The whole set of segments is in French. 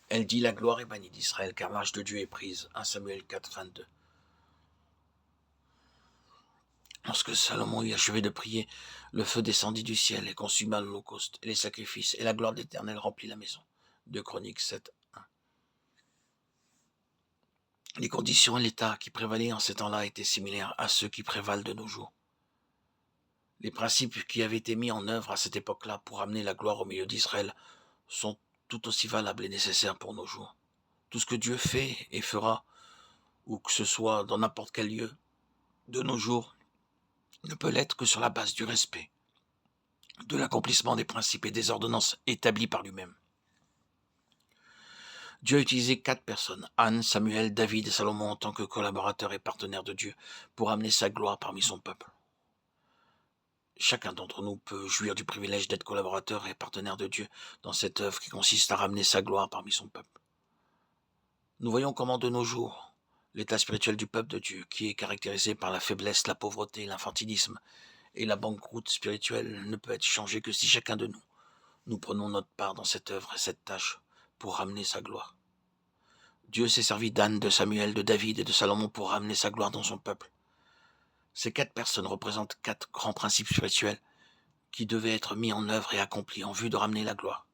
Elle dit: la gloire est bannie d'Israël, car l'âge de Dieu est prise. 1 Samuel 4, 22. Lorsque Salomon eut achevé de prier, le feu descendit du ciel et consuma l'holocauste et les sacrifices, et la gloire de l'Éternel remplit la maison. 2 Chroniques 7, 1. Les conditions et l'état qui prévalaient en ces temps-là étaient similaires à ceux qui prévalent de nos jours. Les principes qui avaient été mis en œuvre à cette époque-là pour amener la gloire au milieu d'Israël sont tout aussi valables et nécessaires pour nos jours. Tout ce que Dieu fait et fera, ou que ce soit dans n'importe quel lieu de nos jours, ne peut l'être que sur la base du respect, de l'accomplissement des principes et des ordonnances établies par lui-même. Dieu a utilisé 4 personnes, Anne, Samuel, David et Salomon, en tant que collaborateurs et partenaires de Dieu pour amener sa gloire parmi son peuple. Chacun d'entre nous peut jouir du privilège d'être collaborateur et partenaire de Dieu dans cette œuvre qui consiste à ramener sa gloire parmi son peuple. Nous voyons comment de nos jours, l'état spirituel du peuple de Dieu, qui est caractérisé par la faiblesse, la pauvreté, l'infantilisme et la banqueroute spirituelle, ne peut être changé que si chacun de nous prenons notre part dans cette œuvre et cette tâche pour ramener sa gloire. Dieu s'est servi d'Anne, de Samuel, de David et de Salomon pour ramener sa gloire dans son peuple. Ces 4 personnes représentent 4 grands principes spirituels qui devaient être mis en œuvre et accomplis en vue de ramener la gloire.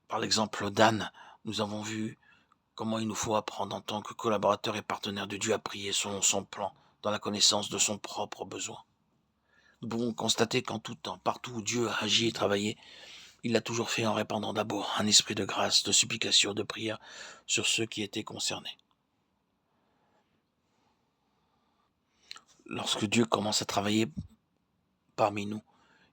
Par l'exemple d'Anne, nous avons vu comment il nous faut apprendre en tant que collaborateurs et partenaires de Dieu à prier selon son plan, dans la connaissance de son propre besoin. Nous pouvons constater qu'en tout temps, partout où Dieu a agi et travaillé, il l'a toujours fait en répandant d'abord un esprit de grâce, de supplication, de prière sur ceux qui étaient concernés. Lorsque Dieu commence à travailler parmi nous,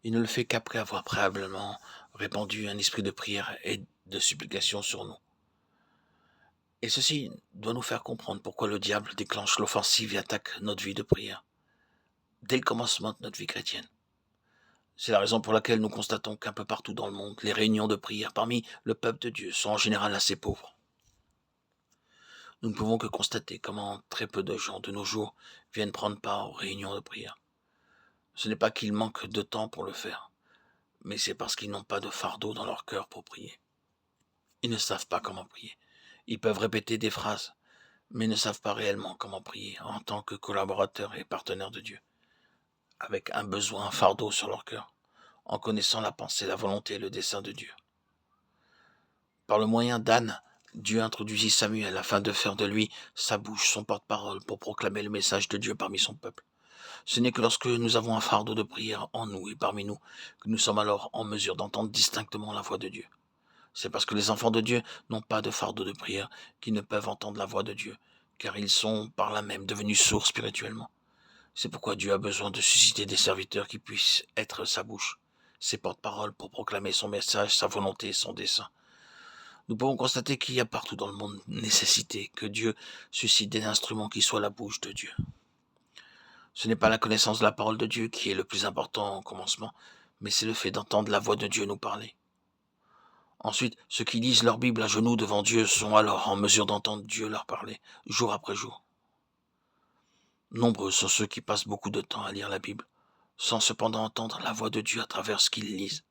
il ne le fait qu'après avoir préalablement répandu un esprit de prière et de supplication sur nous. Et ceci doit nous faire comprendre pourquoi le diable déclenche l'offensive et attaque notre vie de prière, dès le commencement de notre vie chrétienne. C'est la raison pour laquelle nous constatons qu'un peu partout dans le monde, les réunions de prière parmi le peuple de Dieu sont en général assez pauvres. Nous ne pouvons que constater comment très peu de gens de nos jours viennent prendre part aux réunions de prière. Ce n'est pas qu'ils manquent de temps pour le faire, mais c'est parce qu'ils n'ont pas de fardeau dans leur cœur pour prier. Ils ne savent pas comment prier. Ils peuvent répéter des phrases, mais ne savent pas réellement comment prier en tant que collaborateurs et partenaires de Dieu, avec un besoin, un fardeau sur leur cœur, en connaissant la pensée, la volonté et le dessein de Dieu. Par le moyen d'Anne, Dieu introduisit Samuel afin de faire de lui sa bouche, son porte-parole, pour proclamer le message de Dieu parmi son peuple. Ce n'est que lorsque nous avons un fardeau de prière en nous et parmi nous que nous sommes alors en mesure d'entendre distinctement la voix de Dieu. C'est parce que les enfants de Dieu n'ont pas de fardeau de prière qu'ils ne peuvent entendre la voix de Dieu, car ils sont par là même devenus sourds spirituellement. C'est pourquoi Dieu a besoin de susciter des serviteurs qui puissent être sa bouche, ses porte-paroles pour proclamer son message, sa volonté et son dessein. Nous pouvons constater qu'il y a partout dans le monde nécessité que Dieu suscite des instruments qui soient la bouche de Dieu. Ce n'est pas la connaissance de la parole de Dieu qui est le plus important au commencement, mais c'est le fait d'entendre la voix de Dieu nous parler. Ensuite, ceux qui lisent leur Bible à genoux devant Dieu sont alors en mesure d'entendre Dieu leur parler, jour après jour. Nombreux sont ceux qui passent beaucoup de temps à lire la Bible, sans cependant entendre la voix de Dieu à travers ce qu'ils lisent.